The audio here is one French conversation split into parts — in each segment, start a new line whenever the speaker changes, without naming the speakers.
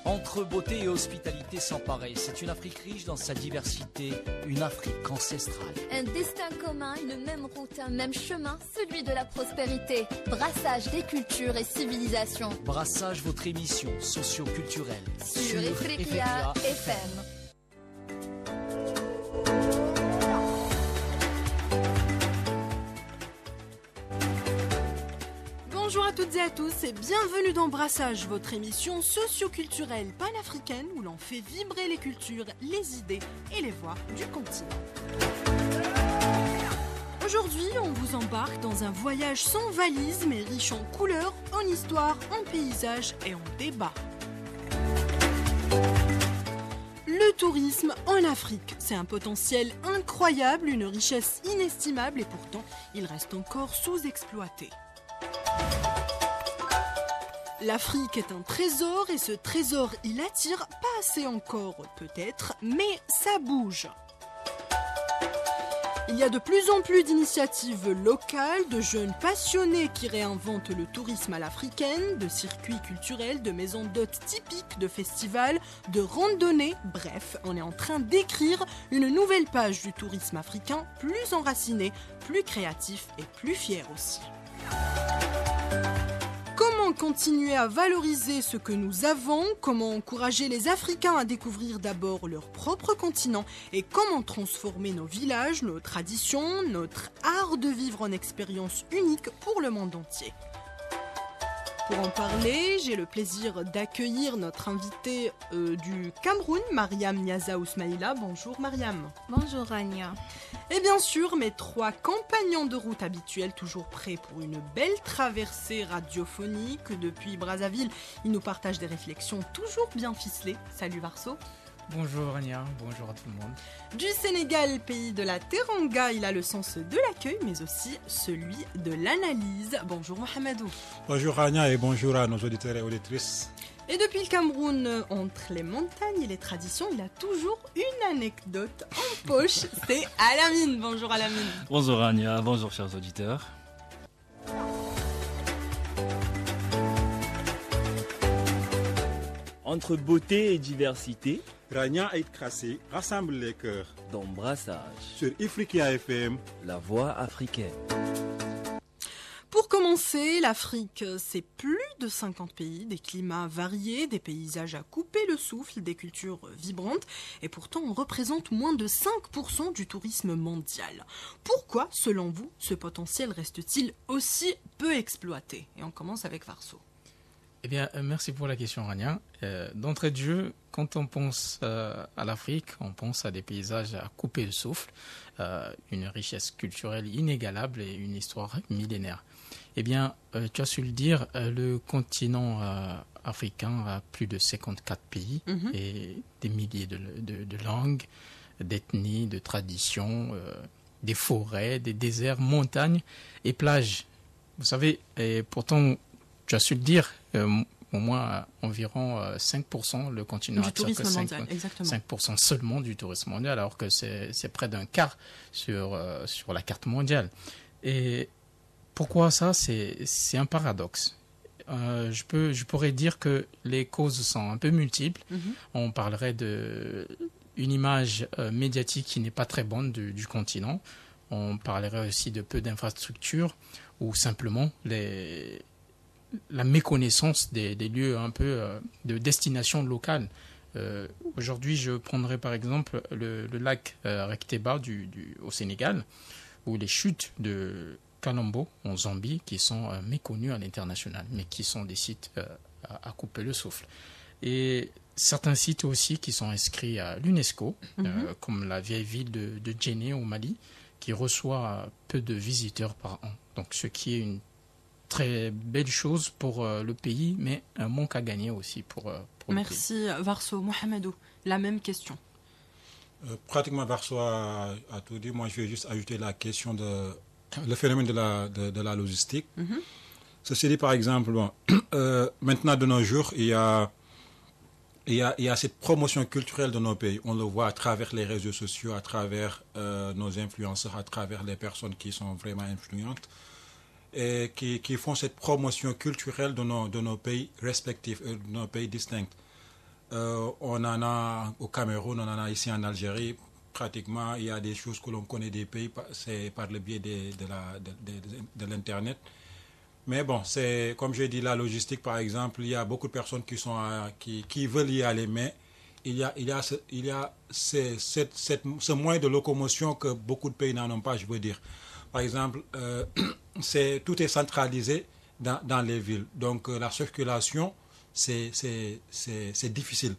Entre beauté et hospitalité sans pareil, c'est une Afrique riche dans sa diversité, une Afrique ancestrale.
Un destin commun, une même route, un même chemin, celui de la prospérité. Brassage des cultures et civilisations.
Brassage, votre émission socio-culturelle
Sur Ifriqiya FM.
Bonjour à toutes et à tous et bienvenue dans Brassage, votre émission socio-culturelle panafricaine où l'on fait vibrer les cultures, les idées et les voix du continent. Aujourd'hui, on vous embarque dans un voyage sans valise mais riche en couleurs, en histoire, en paysages et en débats. Le tourisme en Afrique, c'est un potentiel incroyable, une richesse inestimable et pourtant, il reste encore sous-exploité. L'Afrique est un trésor et ce trésor, il attire pas assez encore, peut-être, mais ça bouge. Il y a de plus en plus d'initiatives locales, de jeunes passionnés qui réinventent le tourisme à l'africaine, de circuits culturels, de maisons d'hôtes typiques, de festivals, de randonnées. Bref, on est en train d'écrire une nouvelle page du tourisme africain, plus enraciné, plus créatif et plus fier aussi. Comment continuer à valoriser ce que nous avons, comment encourager les Africains à découvrir d'abord leur propre continent et comment transformer nos villages, nos traditions, notre art de vivre en expérience unique pour le monde entier. Pour en parler, j'ai le plaisir d'accueillir notre invitée du Cameroun, Mariam Niaza Ousmaïla. Bonjour Mariam.
Bonjour Anya.
Et bien sûr, mes trois compagnons de route habituels, toujours prêts pour une belle traversée radiophonique. Depuis Brazzaville, ils nous partagent des réflexions toujours bien ficelées. Salut Varso.
Bonjour Anya, bonjour à tout le monde.
Du Sénégal, pays de la Teranga, il a le sens de l'accueil, mais aussi celui de l'analyse. Bonjour Mohamedou.
Bonjour Anya et bonjour à nos auditeurs et auditrices.
Et depuis le Cameroun, entre les montagnes et les traditions, il a toujours une anecdote en poche. C'est Alamine. Bonjour Alamine.
Bonjour Anya, bonjour chers auditeurs. Entre beauté et diversité,
Rania Aït Krassi rassemble les cœurs
dans Brassage,
sur Ifriqiya FM,
la voix africaine.
Pour commencer, l'Afrique, c'est plus de 50 pays, des climats variés, des paysages à couper le souffle, des cultures vibrantes, et pourtant on représente moins de 5% du tourisme mondial. Pourquoi, selon vous, ce potentiel reste-t-il aussi peu exploité? Et on commence avec Varso.
Eh bien, merci pour la question, Rania. D'entrée de jeu, quand on pense à l'Afrique, on pense à des paysages à couper le souffle, une richesse culturelle inégalable et une histoire millénaire. Eh bien, tu as su le dire, le continent africain a plus de 54 pays et des milliers de langues, d'ethnies, de traditions, des forêts, des déserts, montagnes et plages. Vous savez, et pourtant, tu as su le dire, au moins environ 5% le continent
du tourisme mondial, exactement.
5% seulement du tourisme mondial, alors que c'est près d'un quart sur la carte mondiale. Et pourquoi ça? C'est un paradoxe. Je pourrais dire que les causes sont un peu multiples. On parlerait d'une image médiatique qui n'est pas très bonne du continent. On parlerait aussi de peu d'infrastructures ou simplement la méconnaissance des lieux un peu de destination locale. Aujourd'hui, je prendrai par exemple le lac Rekteba au Sénégal ou les chutes de Kanombo en Zambie qui sont méconnues à l'international, mais qui sont des sites à couper le souffle. Et certains sites aussi qui sont inscrits à l'UNESCO, comme la vieille ville de Djenné au Mali, qui reçoit peu de visiteurs par an. Donc ce qui est une très belle chose pour le pays, mais un manque à gagner aussi pour le pays.
Merci Varso. Mohamedou, la même question.
Pratiquement Varso a tout dit. Moi, je vais juste ajouter la question le phénomène de la logistique. Ceci dit, par exemple, maintenant de nos jours, il y a cette promotion culturelle de nos pays. On le voit à travers les réseaux sociaux, à travers nos influenceurs, à travers les personnes qui sont vraiment influentes. Et qui font cette promotion culturelle de nos pays respectifs, de nos pays distincts. On en a au Cameroun, on en a ici en Algérie. Pratiquement, il y a des choses que l'on connaît des pays, c'est par le biais de l'Internet. Mais bon, c'est comme je dis, la logistique, par exemple, il y a beaucoup de personnes qui veulent y aller, mais il y a ce moyen de locomotion que beaucoup de pays n'en ont pas, je veux dire. Par exemple, tout est centralisé dans les villes. Donc, la circulation, c'est difficile.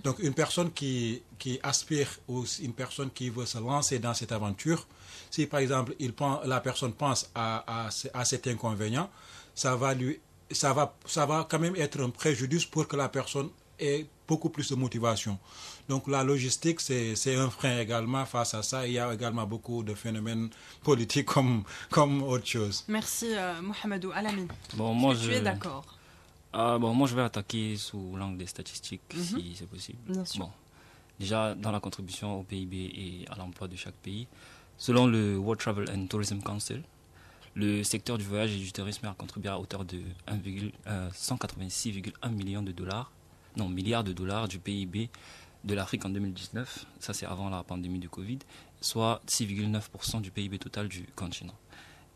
Donc, une personne qui aspire ou une personne qui veut se lancer dans cette aventure, si par exemple la personne pense à cet inconvénient, ça va quand même être un préjudice pour que la personne ait beaucoup plus de motivation. Donc la logistique, c'est un frein également face à ça. Il y a également beaucoup de phénomènes politiques comme autre chose.
Merci Mohamedou. Alamine,
Bon, moi,
tu es d'accord?
moi, je vais attaquer sous l'angle des statistiques, si c'est possible.
Bien sûr.
Bon, déjà, dans la contribution au PIB et à l'emploi de chaque pays, selon le World Travel and Tourism Council, le secteur du voyage et du tourisme a contribué à hauteur de 186,1 milliards de dollars du PIB de l'Afrique en 2019. Ça, c'est avant la pandémie du Covid, soit 6,9% du PIB total du continent.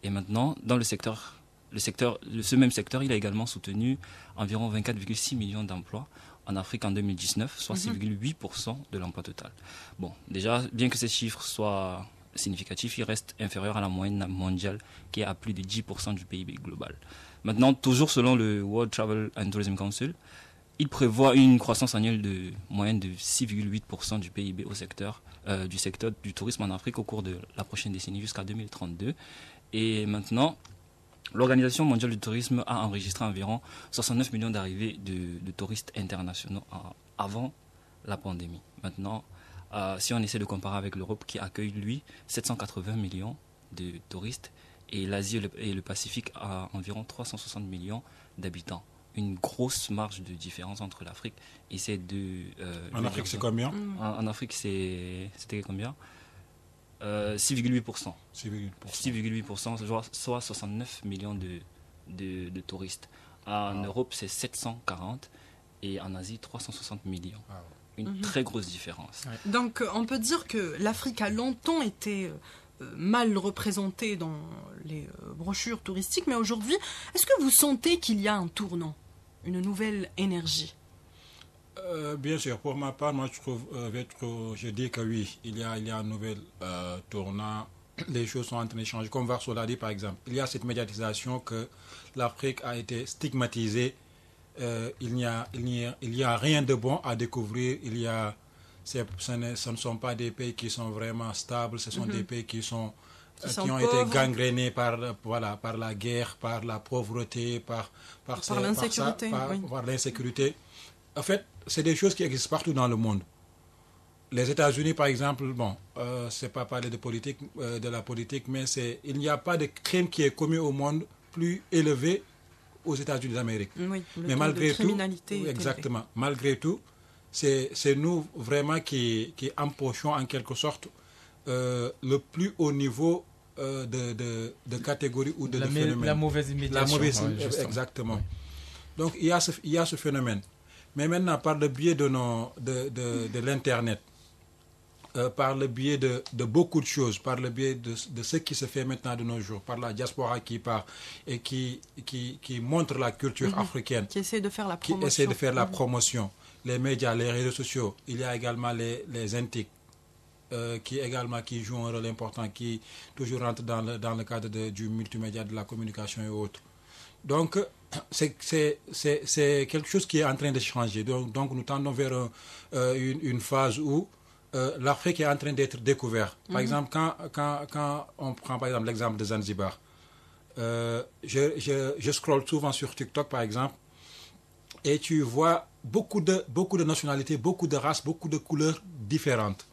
Et maintenant, dans ce même secteur, il a également soutenu environ 24,6 millions d'emplois en Afrique en 2019, soit 6,8% de l'emploi total. Bon, déjà, bien que ces chiffres soient significatifs, ils restent inférieurs à la moyenne mondiale qui est à plus de 10% du PIB global. Maintenant, toujours selon le World Travel and Tourism Council, il prévoit une croissance annuelle de moyenne de 6,8% du PIB du secteur du tourisme en Afrique au cours de la prochaine décennie jusqu'à 2032. Et maintenant, l'Organisation mondiale du tourisme a enregistré environ 69 millions d'arrivées de touristes internationaux avant la pandémie. Maintenant, si on essaie de comparer avec l'Europe qui accueille, lui, 780 millions de touristes et l'Asie et le Pacifique à environ 360 millions d'habitants. Une grosse marge de différence entre l'Afrique et ces deux...
En Afrique, c'est combien?
En Afrique, c'était combien 6,8%. 6,8%, soit 69 millions de touristes. En Europe, c'est 740 et en Asie, 360 millions. Une très grosse différence.
Ouais. Donc, on peut dire que l'Afrique a longtemps été mal représentée dans les brochures touristiques, mais aujourd'hui, est-ce que vous sentez qu'il y a un tournant, une nouvelle énergie?
Bien sûr, pour ma part, moi je dis que oui, il y a un nouvel tournant, les choses sont en train de changer. Comme Varso l'a dit par exemple, il y a cette médiatisation que l'Afrique a été stigmatisée, il n'y a rien de bon à découvrir, ce ne sont pas des pays qui sont vraiment stables, ce sont des pays qui ont été gangrénés par la guerre, par la pauvreté, par
l'insécurité.
Par l'insécurité. En fait, c'est des choses qui existent partout dans le monde. Les États-Unis, par exemple, c'est pas parler de la politique, mais il n'y a pas de crime qui est commis au monde plus élevé aux États-Unis d'Amérique.
Oui,
mais malgré tout,
exactement.
Malgré tout, c'est nous vraiment qui empochons en quelque sorte le plus haut niveau de catégorie ou de phénomène.
La mauvaise imitation.
Exactement. Oui. Donc il y a ce phénomène. Mais maintenant, par le biais de l'Internet, par le biais de beaucoup de choses, par le biais de ce qui se fait maintenant de nos jours, par la diaspora qui part et qui montre la culture africaine,
qui essaie de faire la promotion,
les médias, les réseaux sociaux, il y a également les NTIC qui jouent un rôle important, qui toujours rentrent dans le cadre du multimédia, de la communication et autres. Donc, c'est quelque chose qui est en train de changer. Donc nous tendons vers une phase où l'Afrique est en train d'être découverte. Par exemple, quand on prend par exemple l'exemple de Zanzibar, je scrolle souvent sur TikTok par exemple, et tu vois beaucoup de nationalités, beaucoup de races, beaucoup de couleurs différentes.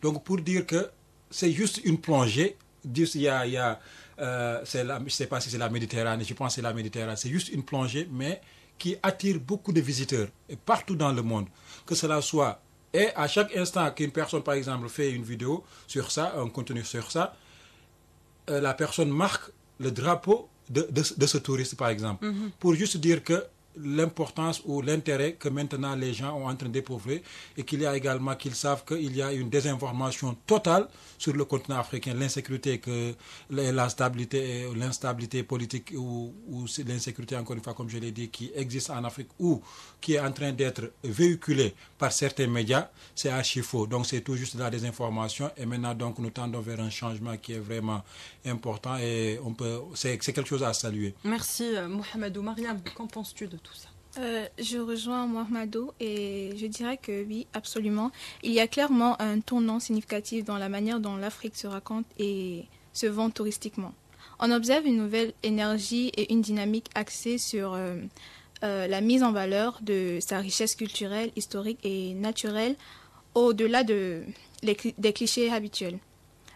Donc pour dire que c'est juste une plongée, je ne sais pas si c'est la Méditerranée, je pense que c'est la Méditerranée, c'est juste une plongée, mais qui attire beaucoup de visiteurs, et partout dans le monde, que cela soit. Et à chaque instant qu'une personne, par exemple, fait une vidéo sur ça, un contenu sur ça, la personne marque le drapeau de ce touriste, par exemple, pour juste dire que l'importance ou l'intérêt que maintenant les gens ont en train d'éprouver et qu'il y a également, qu'ils savent qu'il y a une désinformation totale sur le continent africain, l'insécurité, la stabilité, l'instabilité politique ou l'insécurité, encore une fois, comme je l'ai dit, qui existe en Afrique ou qui est en train d'être véhiculée par certains médias, c'est archi faux. Donc c'est tout juste de la désinformation et maintenant donc nous tendons vers un changement qui est vraiment important et c'est quelque chose à saluer.
Merci Mohamedou. Mariam, qu'en penses-tu de tout ça?
Je rejoins Mohamedou et je dirais que oui, absolument. Il y a clairement un tournant significatif dans la manière dont l'Afrique se raconte et se vend touristiquement. On observe une nouvelle énergie et une dynamique axée sur la mise en valeur de sa richesse culturelle, historique et naturelle au-delà des clichés habituels.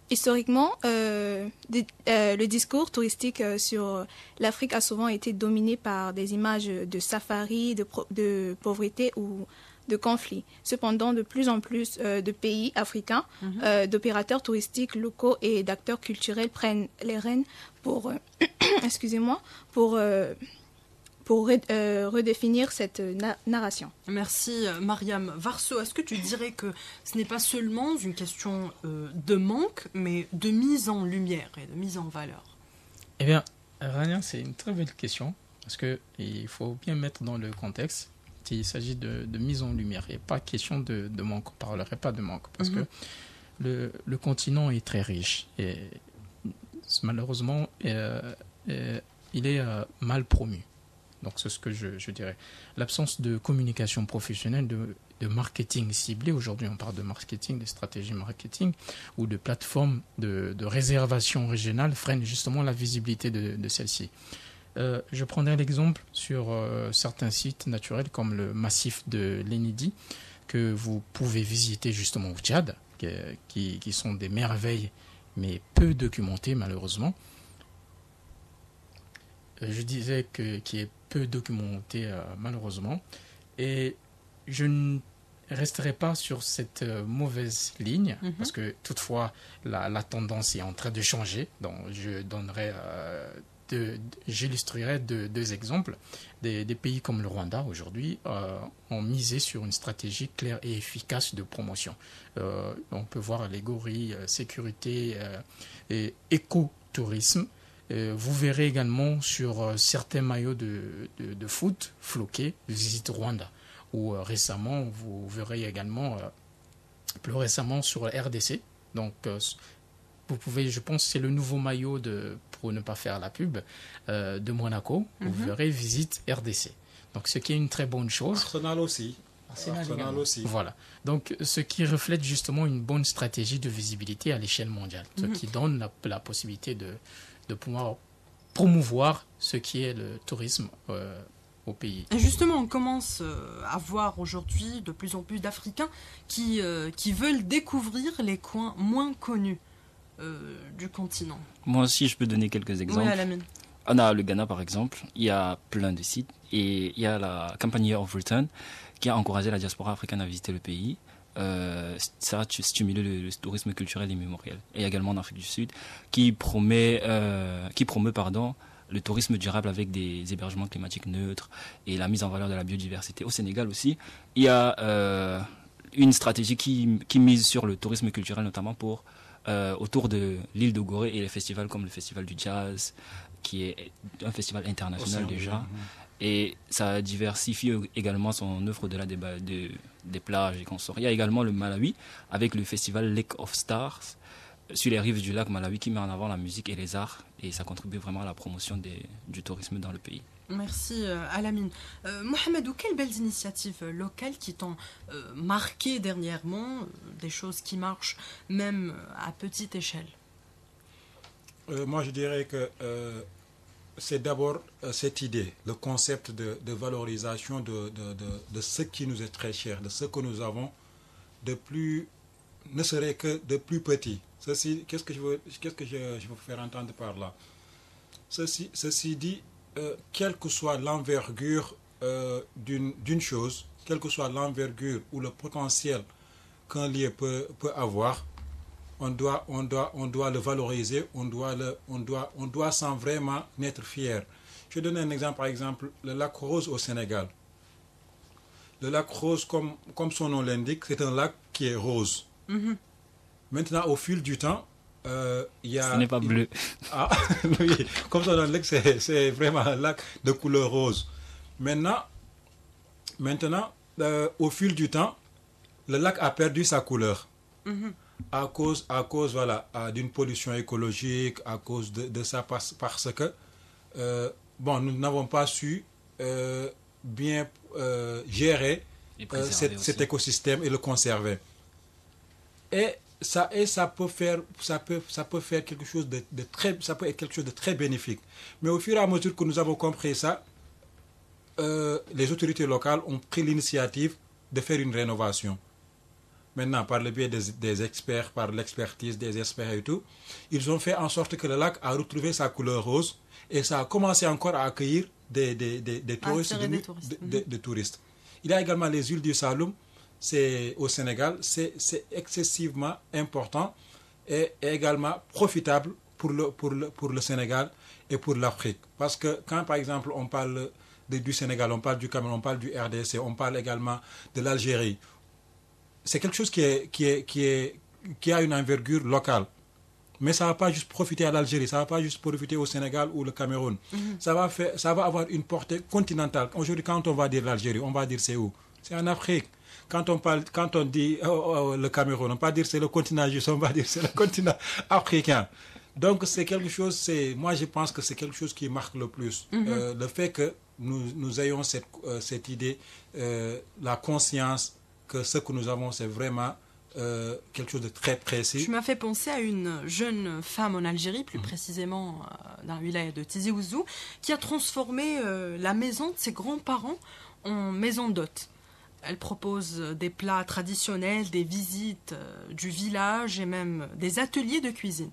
Historiquement, le discours touristique sur l'Afrique a souvent été dominé par des images de safari, de pauvreté ou de conflits. Cependant, de plus en plus de pays africains, d'opérateurs touristiques locaux et d'acteurs culturels prennent les rênes pour, pour redéfinir cette narration.
Merci Mariam. Varso, est-ce que tu dirais que ce n'est pas seulement une question de manque, mais de mise en lumière et de mise en valeur?
Eh bien, Rania, c'est une très belle question, parce qu'il faut bien mettre dans le contexte qu'il s'agit de mise en lumière, et pas question de manque. On ne parlerait pas de manque, parce que le continent est très riche, et malheureusement, il est mal promu. Donc c'est ce que je dirais. L'absence de communication professionnelle, de marketing ciblé, aujourd'hui on parle de marketing, de stratégie marketing, ou de plateformes de réservation régionale freine justement la visibilité de celle-ci. Je prendrai l'exemple sur certains sites naturels comme le massif de l'Enidi, que vous pouvez visiter justement au Tchad, qui sont des merveilles, mais peu documentées malheureusement. Je disais qui est peu documenté malheureusement, et je ne resterai pas sur cette mauvaise ligne, parce que toutefois la tendance est en train de changer. Donc j'illustrerai deux exemples. Des pays comme le Rwanda aujourd'hui ont misé sur une stratégie claire et efficace de promotion. On peut voir allégorie, sécurité et écotourisme. Vous verrez également sur certains maillots de foot floqués Visite Rwanda, ou récemment, vous verrez également, plus récemment sur RDC. Donc, vous pouvez, je pense, c'est le nouveau maillot pour ne pas faire la pub, de Monaco. Vous verrez Visite RDC. Donc, ce qui est une très bonne chose.
Arsenal aussi.
Arsenal aussi. Voilà. Donc, ce qui reflète justement une bonne stratégie de visibilité à l'échelle mondiale, ce qui donne la possibilité de pouvoir promouvoir ce qui est le tourisme au pays.
Et justement, on commence à voir aujourd'hui de plus en plus d'Africains qui veulent découvrir les coins moins connus du continent.
Moi aussi, je peux donner quelques exemples.
Oui, Alamine.
On a le Ghana, par exemple. Il y a plein de sites. Et il y a la campagne Year of Return qui a encouragé la diaspora africaine à visiter le pays. Ça a stimulé le tourisme culturel et mémoriel. Et également en Afrique du Sud, qui promeut le tourisme durable avec des hébergements climatiques neutres et la mise en valeur de la biodiversité. Au Sénégal aussi, il y a une stratégie qui mise sur le tourisme culturel, notamment autour de l'île de Gorée et les festivals comme le Festival du Jazz, qui est un festival international déjà. Et ça diversifie également son œuvre au-delà des plages et consorts. Il y a également le Malawi avec le festival Lake of Stars sur les rives du lac Malawi qui met en avant la musique et les arts. Et ça contribue vraiment à la promotion du tourisme dans le pays.
Merci Alamine. Mohamedou, quelles belles initiatives locales qui t'ont marqué dernièrement, des choses qui marchent même à petite échelle?
Moi je dirais que c'est d'abord cette idée, le concept de valorisation de ce qui nous est très cher, de ce que nous avons ne serait que de plus petit. Ceci, qu'est-ce que je veux faire entendre par là? Ceci dit, quelle que soit l'envergure d'une chose, quelle que soit l'envergure ou le potentiel qu'un lieu peut avoir, on doit le valoriser, on doit sans vraiment être fier. Je vais donner un exemple, par exemple, le lac Rose au Sénégal. Le lac Rose, comme son nom l'indique, c'est un lac qui est rose. Maintenant, au fil du temps, il y a...
Ce n'est pas bleu.
Ah, oui, comme son nom l'indique, c'est vraiment un lac de couleur rose. Maintenant, au fil du temps, le lac a perdu sa couleur. À cause voilà, d'une pollution écologique, à cause de ça, parce que nous n'avons pas su bien gérer cet écosystème et le conserver. Et ça peut faire quelque chose de très, ça peut être quelque chose de très bénéfique. Mais au fur et à mesure que nous avons compris ça, les autorités locales ont pris l'initiative de faire une rénovation. Maintenant, par le biais des experts, par l'expertise des experts et tout, ils ont fait en sorte que le lac a retrouvé sa couleur rose et ça a commencé encore à accueillir des touristes, des touristes. Il y a également les îles du Saloum, c'est au Sénégal, c'est excessivement important et également profitable pour le Sénégal et pour l'Afrique. Parce que quand, par exemple, on parle du Sénégal, on parle du Cameroun, on parle du RDC, on parle également de l'Algérie, c'est quelque chose qui a une envergure locale. Mais ça ne va pas juste profiter à l'Algérie, ça ne va pas juste profiter au Sénégal ou le Cameroun. Ça va avoir une portée continentale. Aujourd'hui, quand on va dire l'Algérie, on va dire c'est où? C'est en Afrique. Quand on dit le Cameroun, on ne va pas dire c'est le continent juste, on va dire c'est le continent africain. Donc c'est quelque chose, moi je pense que c'est quelque chose qui marque le plus. Le fait que nous ayons cette idée, la conscience que ce que nous avons, c'est vraiment quelque chose de très précis.
Tu m'as fait penser à une jeune femme en Algérie, plus précisément dans la wilaya de Tizi Ouzou, qui a transformé la maison de ses grands-parents en maison d'hôtes. Elle propose des plats traditionnels, des visites du village et même des ateliers de cuisine.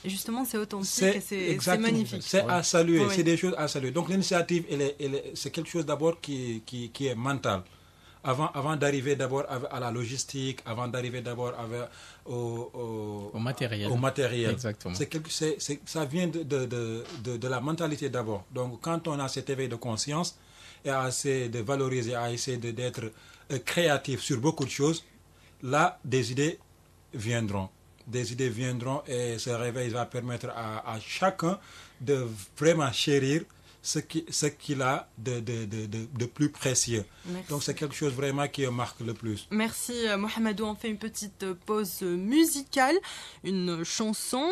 Et justement, c'est authentique et c'est magnifique.
C'est à saluer, c'est des choses à saluer. Donc l'initiative, c'est quelque chose d'abord qui est mental. Avant d'arriver d'abord à la logistique, avant d'arriver d'abord au matériel.
Exactement.
Ça vient de la mentalité d'abord. Donc quand on a cet éveil de conscience et à essayer de valoriser, à essayer d'être créatif sur beaucoup de choses, là, des idées viendront. Des idées viendront et ce réveil va permettre à chacun de vraiment chérir ce qu'il a de plus précieux.
Merci.
Donc c'est quelque chose vraiment qui marque le plus.
Merci Mohamedou, on fait une petite pause musicale, une chanson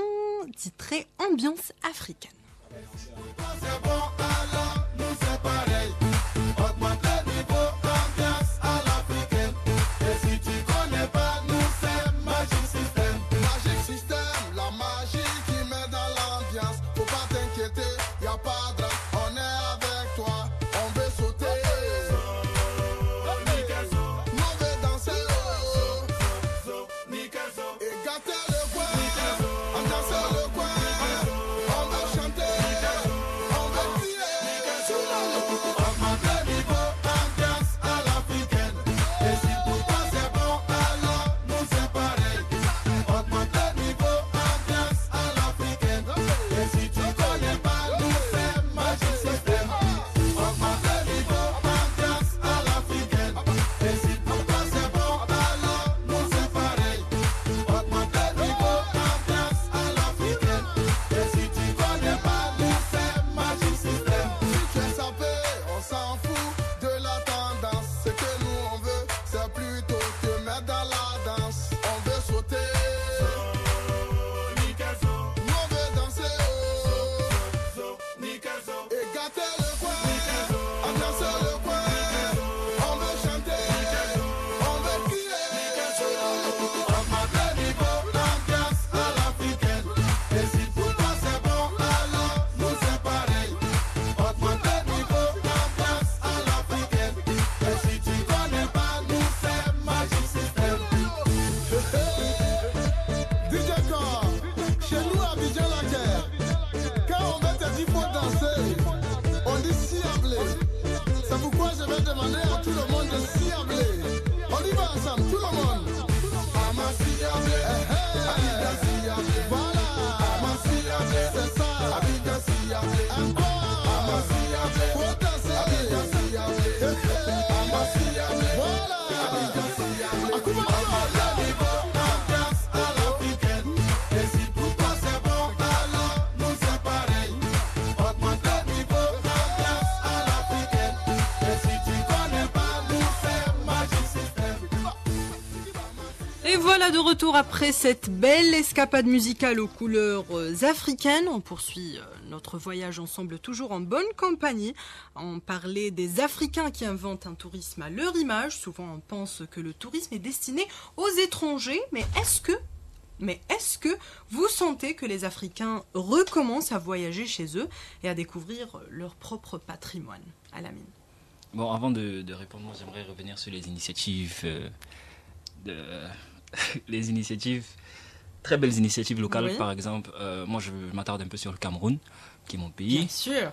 titrée Ambiance africaine.
Voilà, c'est ça.
Et voilà de retour après cette belle escapade musicale aux couleurs africaines. On poursuit notre voyage ensemble toujours en bonne compagnie. On parlait des Africains qui inventent un tourisme à leur image. Souvent on pense que le tourisme est destiné aux étrangers. Mais est-ce que vous sentez que les Africains recommencent à voyager chez eux et à découvrir leur propre patrimoine? Alamine.
Bon, avant de répondre, j'aimerais revenir sur les initiatives les initiatives, très belles initiatives locales, oui. Par exemple. Moi, je m'attarde un peu sur le Cameroun, qui est mon pays.
Bien sûr.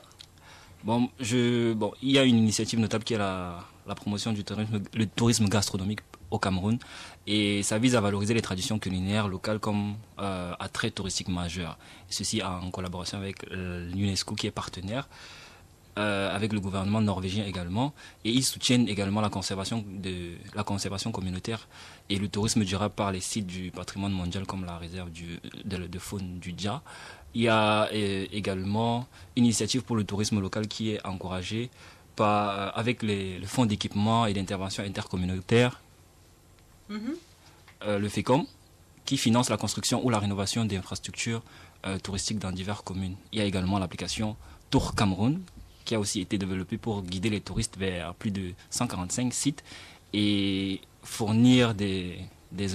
Bon, il y a une initiative notable qui est la promotion du tourisme gastronomique au Cameroun. Et ça vise à valoriser les traditions culinaires locales comme attrait touristique majeur. Ceci en collaboration avec l'UNESCO qui est partenaire. Avec le gouvernement norvégien également, et ils soutiennent également la conservation communautaire et le tourisme durable par les sites du patrimoine mondial comme la réserve de faune du Dja. Il y a également une initiative pour le tourisme local qui est encouragée avec le fonds d'équipement et d'intervention intercommunautaire, le FECOM, qui finance la construction ou la rénovation d'infrastructures touristiques dans diverses communes. Il y a également l'application Tour Cameroun, qui a aussi été développé pour guider les touristes vers plus de 145 sites et fournir des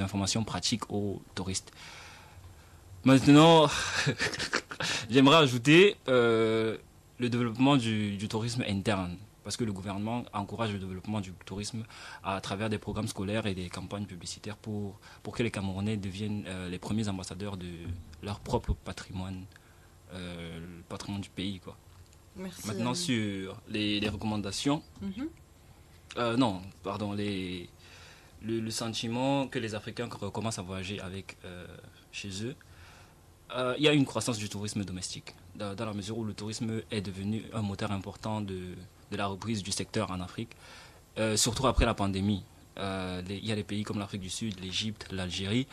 informations pratiques aux touristes. Maintenant, j'aimerais ajouter le développement du tourisme interne, parce que le gouvernement encourage le développement du tourisme à travers des programmes scolaires et des campagnes publicitaires pour que les Camerounais deviennent les premiers ambassadeurs de leur propre patrimoine, le patrimoine du pays, quoi.
Merci.
Maintenant, sur les recommandations, le sentiment que les Africains recommencent à voyager chez eux, il y a une croissance du tourisme domestique, dans la mesure où le tourisme est devenu un moteur important de la reprise du secteur en Afrique, surtout après la pandémie. Il y a des pays comme l'Afrique du Sud, l'Égypte, l'Algérie,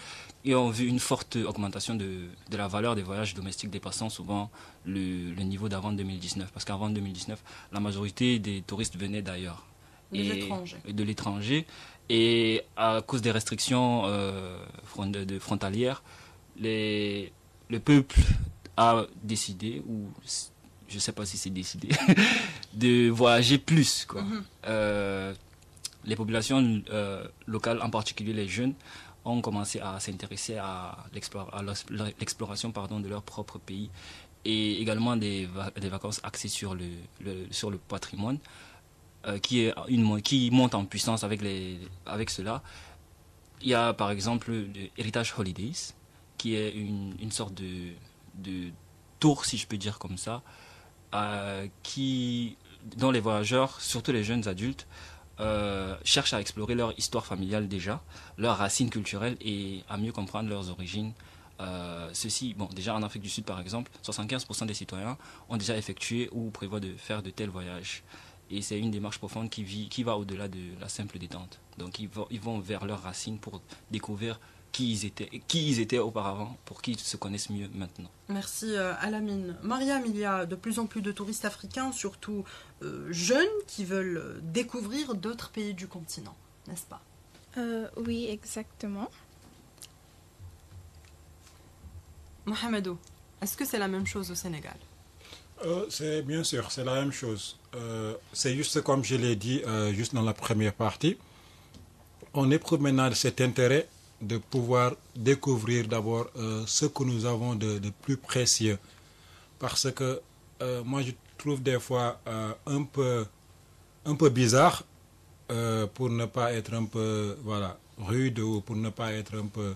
qui ont vu une forte augmentation de la valeur des voyages domestiques dépassant souvent le niveau d'avant 2019. Parce qu'avant 2019, la majorité des touristes venaient d'ailleurs. De l'étranger. Et à cause des restrictions frontalières, le peuple a décidé, ou je ne sais pas si c'est décidé, de voyager plus, quoi. Les populations locales, en particulier les jeunes, ont commencé à s'intéresser à l'exploration de leur propre pays et également des vacances axées sur le patrimoine qui monte en puissance avec cela. Il y a par exemple le Heritage Holidays qui est une sorte de tour, si je peux dire comme ça, dont les voyageurs, surtout les jeunes adultes, cherchent à explorer leur histoire familiale déjà, leurs racines culturelles et à mieux comprendre leurs origines. Déjà en Afrique du Sud par exemple, 75% des citoyens ont déjà effectué ou prévoient de faire de tels voyages. Et c'est une démarche profonde qui va au-delà de la simple détente. Donc ils vont vers leurs racines pour découvrir qui ils étaient auparavant, pour qu'ils se connaissent mieux maintenant.
Merci Alamine. Mariam, il y a de plus en plus de touristes africains, surtout jeunes, qui veulent découvrir d'autres pays du continent, n'est-ce pas?
Oui, exactement.
Mohamedou, est-ce que c'est la même chose au Sénégal?
C'est bien sûr, c'est la même chose. C'est juste comme je l'ai dit juste dans la première partie. On éprouve maintenant cet intérêt de pouvoir découvrir d'abord ce que nous avons de plus précieux. Parce que moi je trouve des fois un peu bizarre, pour ne pas être un peu rude ou pour ne pas être un peu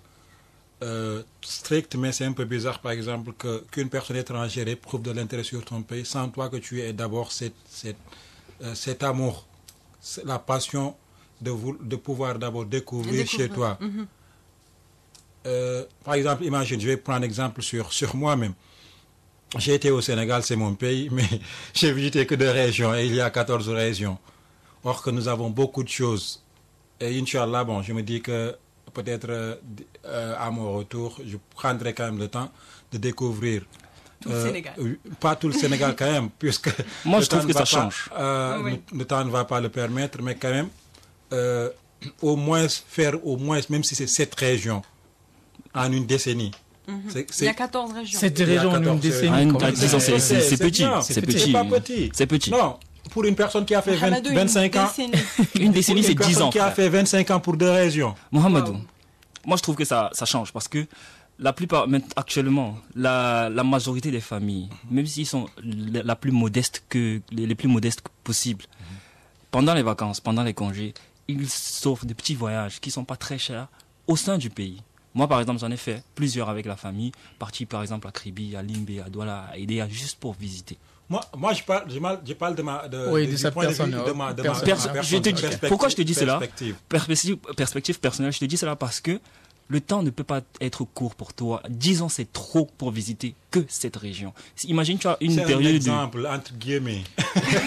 strict, mais c'est un peu bizarre par exemple qu'une personne étrangère éprouve de l'intérêt sur ton pays sans toi que tu aies d'abord cet amour, la passion de pouvoir d'abord découvrir chez toi. Par exemple, imagine, je vais prendre exemple sur moi-même. J'ai été au Sénégal, c'est mon pays, mais j'ai visité que 2 régions et il y a 14 régions. Or que nous avons beaucoup de choses. Et Inch'Allah, bon, je me dis que peut-être à mon retour, je prendrai quand même le temps de découvrir
Tout le Sénégal.
Pas tout le Sénégal quand même, puisque
Moi,
le
je trouve
temps
que
ne va
ça
pas,
change.
Oui.
le temps ne va pas le permettre, mais quand même, au moins faire, même si c'est 7 régions en une décennie.
Il y a 14 régions.
Cette région en une décennie.
Disons, c'est petit.
bien,
C'est petit.
C'est pas petit.
C'est petit.
Non, pour une personne qui a fait
Mohamedou,
25 ans,
Une décennie, c'est 10 ans.
qui a
frère.
fait 25 ans pour 2 régions.
Mohamedou, moi je trouve que ça change parce que la plupart, actuellement, la majorité des familles, même s'ils sont la plus modeste que les plus modestes possibles, pendant les vacances, pendant les congés, ils s'offrent des petits voyages qui sont pas très chers au sein du pays. Moi, par exemple, j'en ai fait plusieurs avec la famille, parti par exemple à Kribi, à Limbe, à Douala, à Edea, juste pour visiter.
Moi, je parle de ma,
Oui, de
du
sa
point de vue
personne,
de ma
personne.
Je te dis,
perspective-
pourquoi je te dis cela
perspective.
Perspective personnelle, je te dis cela parce que le temps ne peut pas être court pour toi. 10 ans, c'est trop pour visiter que cette région. Imagine, tu as une
C'est un
période
exemple, entre guillemets.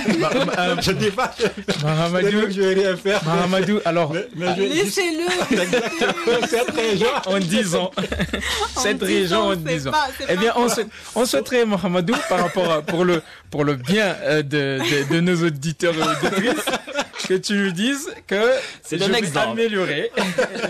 Je dis pas que
Mahamadou,
je vais rien faire.
Mahamadou, alors,
Mais
Laissez-le.
exactement cette région.
en 10 ans. Cette région en 10 ans. Eh bien, on souhaiterait, Mahamadou, par rapport pour le bien de nos auditeurs et auditrices, que tu nous dises que
C'est
je
un
vais
exemple.
améliorer.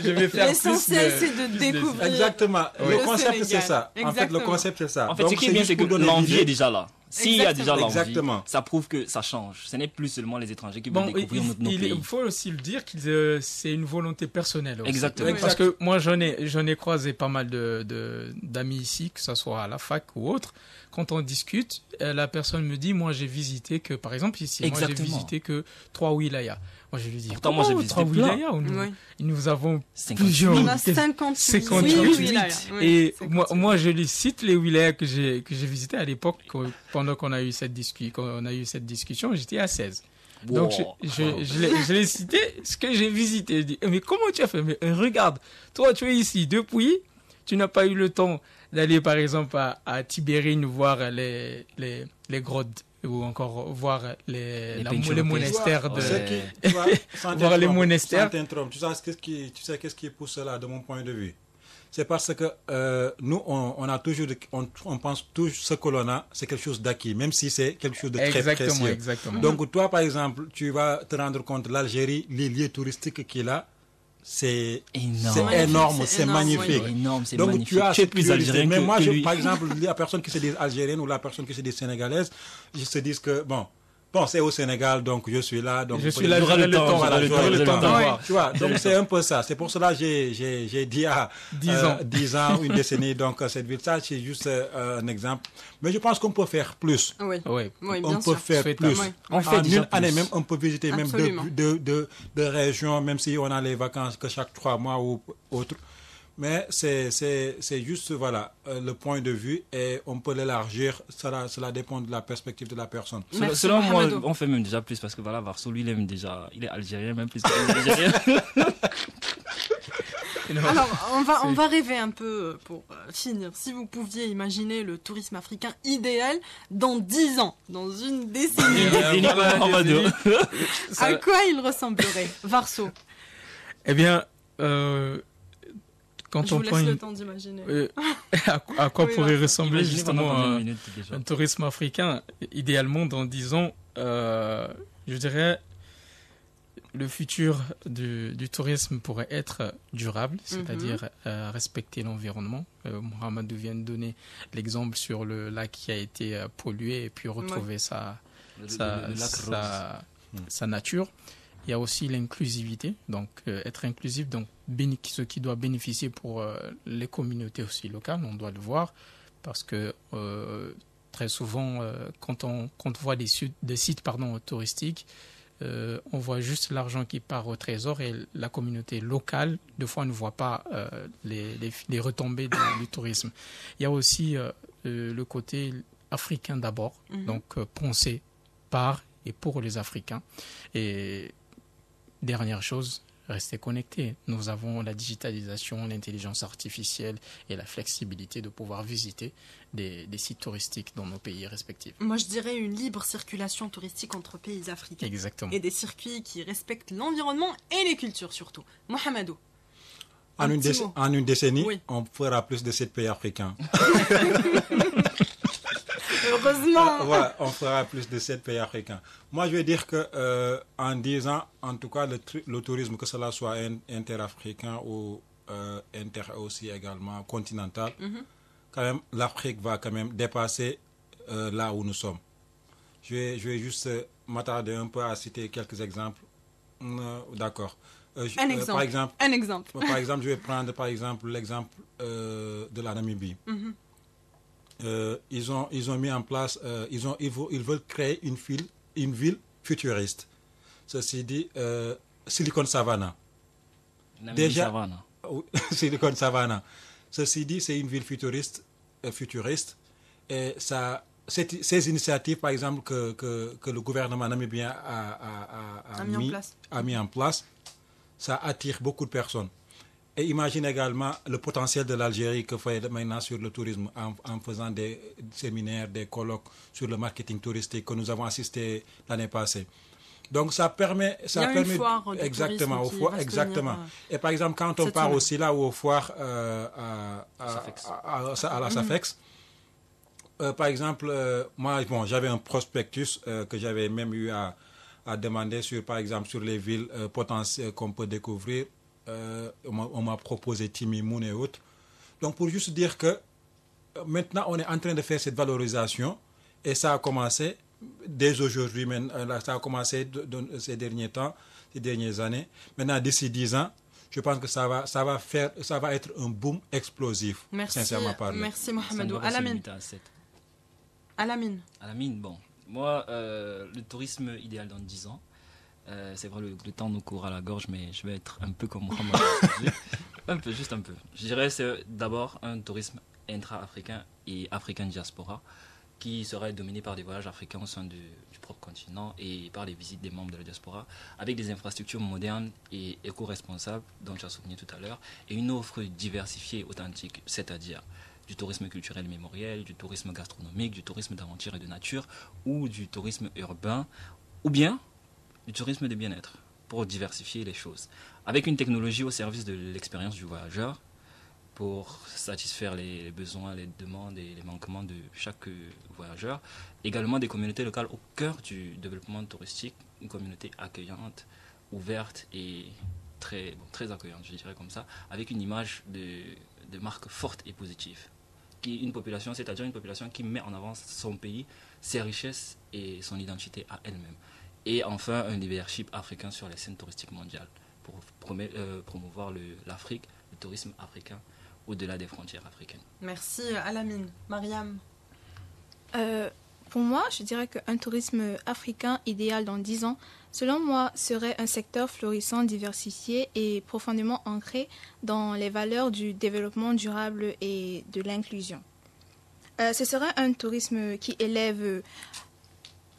Je vais faire plus
L'essentiel, c'est de découvrir.
Exactement.
Oui.
Le concept, c'est
Sénégal.
ça. En fait, le
Exactement.
concept, c'est ça.
En fait,
Donc,
ce qui est bien,
juste
c'est que
pour donner
l'envie
l'idée.
est déjà là. S'il y a déjà l'envie,
Exactement.
ça prouve que ça change. Ce n'est plus seulement les étrangers qui
Bon,
veulent découvrir nos pays.
il faut aussi le dire que c'est une volonté personnelle aussi.
Exactement.
Parce que moi, j'en ai croisé pas mal d'amis ici, que ce soit à la fac ou autre. Quand on discute, la personne me dit, moi, j'ai visité que, par exemple, ici, moi, j'ai
Exactement.
visité que 3 wilayas. Moi, je lui dis,
Pourtant, moi, j'ai visité
3
plein.
wilayas
Oui.
nous avons
58.
plusieurs.
On a 58.
58.
Oui, là. Oui,
Et
58.
moi, je les cite les wilayas que j'ai visités à l'époque, pendant qu'on a eu cette discussion, j'étais à 16. Donc, je l'ai cité, ce que j'ai visité. Je dis, mais comment tu as fait? Mais regarde, toi, tu es ici depuis, tu n'as pas eu le temps d'aller, par exemple, à Tibérine voir les grottes ou encore voir les monastères de...
Ouais.
Voir les monastères.
Tu sais qu'est-ce qui pousse cela de mon point de vue? C'est parce que nous, on a toujours, on pense toujours ce que l'on a, c'est quelque chose d'acquis, même si c'est quelque chose de très précieux.
Exactement.
Donc toi, par exemple, tu vas te rendre compte, l'Algérie, les lieux touristiques qu'il a, c'est énorme, c'est magnifique.
Énorme, c'est
Donc
magnifique.
tu as
es plus algérien
mais
que,
moi,
que lui.
par exemple, la personne qui se dit algérienne ou la personne qui se dit sénégalaise, je se dis que bon, c'est au Sénégal, donc je suis là, donc
Je suis là,
j'aurai
j'aurai
le temps,
voilà,
j'aurai le temps
d'avoir.
tu vois, donc c'est un peu ça. C'est pour cela que j'ai dit à 10 ans, une décennie, donc cette ville. Ça, c'est juste un exemple. Mais je pense qu'on peut faire plus.
Oui,
Oui.
oui,
On
bien
peut
sûr.
faire plus.
Oui.
On fait
En
déjà
une année
plus.
même, on peut visiter même
Absolument.
deux régions, même si on a les vacances que chaque 3 mois ou autre. Mais c'est juste, voilà, le point de vue et on peut l'élargir. Cela dépend de la perspective de la personne.
Merci,
Selon moi,
Mohamedou.
on fait même déjà plus parce que voilà, Varso, lui, il est algérien, même plus que algérien.
Alors, on va rêver un peu pour finir. Si vous pouviez imaginer le tourisme africain idéal dans 10 ans, dans une décennie, à quoi il ressemblerait? Varso,
Eh bien, quand
je
on
vous
prend
laisse le temps d'imaginer.
à quoi
Oui,
pourrait
Varso.
ressembler
Imaginez pendant
justement
combien de minutes, déjà.
un tourisme africain, idéalement dans 10 ans, je dirais, le futur du tourisme pourrait être durable, c'est-à-dire respecter l'environnement. Mohamedou vient de donner l'exemple sur le lac qui a été pollué et puis retrouver sa nature. Il y a aussi l'inclusivité, donc être inclusif, donc ce qui doit bénéficier pour les communautés aussi locales, on doit le voir, parce que très souvent, quand on voit des sites touristiques, on voit juste l'argent qui part au trésor et la communauté locale, des fois, ne voit pas les retombées du tourisme. Il y a aussi le côté africain d'abord, donc pensé par et pour les Africains. Et dernière chose, rester connectés. Nous avons la digitalisation, l'intelligence artificielle et la flexibilité de pouvoir visiter des sites touristiques dans nos pays respectifs.
Moi, je dirais une libre circulation touristique entre pays africains.
Exactement.
Et des circuits qui respectent l'environnement et les cultures surtout. Mohamedou.
En une décennie,
Oui.
on fera plus de 7 pays africains.
Heureusement.
Ouais, on fera plus de 7 pays africains. Moi, je veux dire que en 10 ans, en tout cas, le tourisme, que cela soit interafricain ou inter aussi également continental, quand même, l'Afrique va quand même dépasser là où nous sommes. Je vais juste m'attarder un peu à citer quelques exemples. D'accord.
Un exemple.
Par exemple, je vais prendre par exemple l'exemple de la Namibie. Ils ont mis en place, ils veulent créer une ville futuriste. Ceci dit, Silicon Savannah.
Savannah.
Silicon Savannah. Ceci dit, c'est une ville futuriste. Et ces initiatives, par exemple, que le gouvernement namibien a mis en place, ça attire beaucoup de personnes. Et imagine également le potentiel de l'Algérie que fait maintenant sur le tourisme en faisant des séminaires, des colloques sur le marketing touristique que nous avons assisté l'année passée. Donc ça permet...
une foire de
exactement,
tourisme qui va se
exactement.
tenir,
Et par exemple, quand on part aussi là aux foires à la SAFEX, par exemple, moi, j'avais un prospectus que j'avais même eu à demander sur, par exemple, sur les villes potentielles qu'on peut découvrir. On m'a proposé Timimoun et autres. Donc, pour juste dire que maintenant, on est en train de faire cette valorisation et ça a commencé dès aujourd'hui, ça a commencé ces derniers temps, ces dernières années. Maintenant, d'ici 10 ans, je pense que ça va être un boom explosif, sincèrement parlé.
Merci Mohamedou.
Alamine, bon. Moi, le tourisme idéal dans 10 ans, c'est vrai, le temps nous court à la gorge, mais je vais être un peu comme Mohamed. Juste un peu. Je dirais que c'est d'abord un tourisme intra-africain et africain diaspora qui serait dominé par des voyages africains au sein du propre continent et par les visites des membres de la diaspora, avec des infrastructures modernes et éco-responsables, dont tu as souligné tout à l'heure, et une offre diversifiée, authentique, c'est-à-dire du tourisme culturel mémoriel, du tourisme gastronomique, du tourisme d'aventure et de nature, ou du tourisme urbain, ou bien du tourisme de bien-être, pour diversifier les choses. Avec une technologie au service de l'expérience du voyageur, pour satisfaire les besoins, les demandes et les manquements de chaque voyageur. Également des communautés locales au cœur du développement touristique, une communauté accueillante, ouverte et très accueillante, je dirais comme ça, avec une image de marque forte et positive. C'est-à-dire une population qui met en avant son pays, ses richesses et son identité à elle-même. Et enfin, un leadership africain sur les scènes touristiques mondiales pour promouvoir l'Afrique, le tourisme africain au-delà des frontières africaines.
Merci Alamine. Mariam.
Pour moi, je dirais qu'un tourisme africain idéal dans 10 ans, selon moi, serait un secteur florissant, diversifié et profondément ancré dans les valeurs du développement durable et de l'inclusion. Ce serait un tourisme qui élève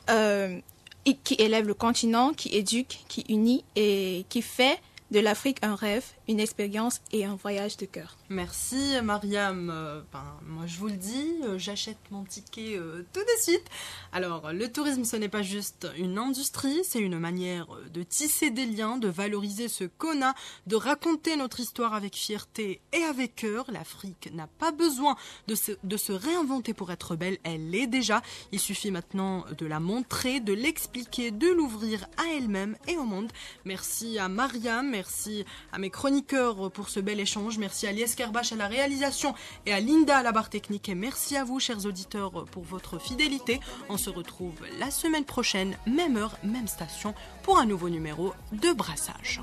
le continent, qui éduque, qui unit et qui fait de l'Afrique un rêve, une expérience et un voyage de cœur.
Merci Mariam. Moi je vous le dis, j'achète mon ticket tout de suite. Alors le tourisme ce n'est pas juste une industrie, c'est une manière de tisser des liens, de valoriser ce qu'on a, de raconter notre histoire avec fierté et avec cœur. L'Afrique n'a pas besoin de se réinventer pour être belle, elle l'est déjà. Il suffit maintenant de la montrer, de l'expliquer, de l'ouvrir à elle-même et au monde. Merci à Mariam, merci à mes chroniqueurs pour ce bel échange. Merci à Lies Kerbash à la réalisation et à Linda à la barre technique. Et merci à vous, chers auditeurs, pour votre fidélité. On se retrouve la semaine prochaine, même heure, même station, pour un nouveau numéro de Brassage.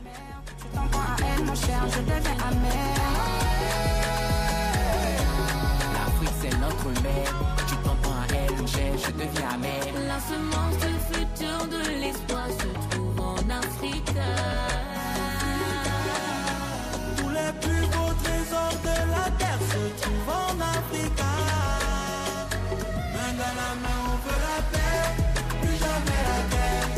L'Afrique, c'est notre mère. Tu t'entends à elle, mon cher, je deviens amère.
La semence du futur de l'espoir se trouve en Afrique.
Les plus beaux trésors de la terre se trouvent en Afrique. Main dans la main, on veut la paix, plus jamais la guerre.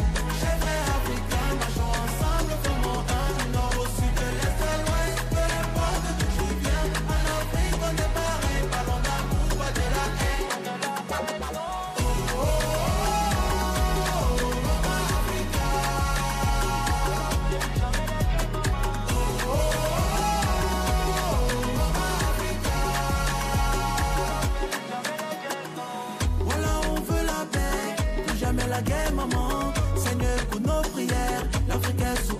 Chers frères africains, marchons ensemble, formons un du nord au la guerre, maman. Seigneur, pour nos prières, l'Afrique est sous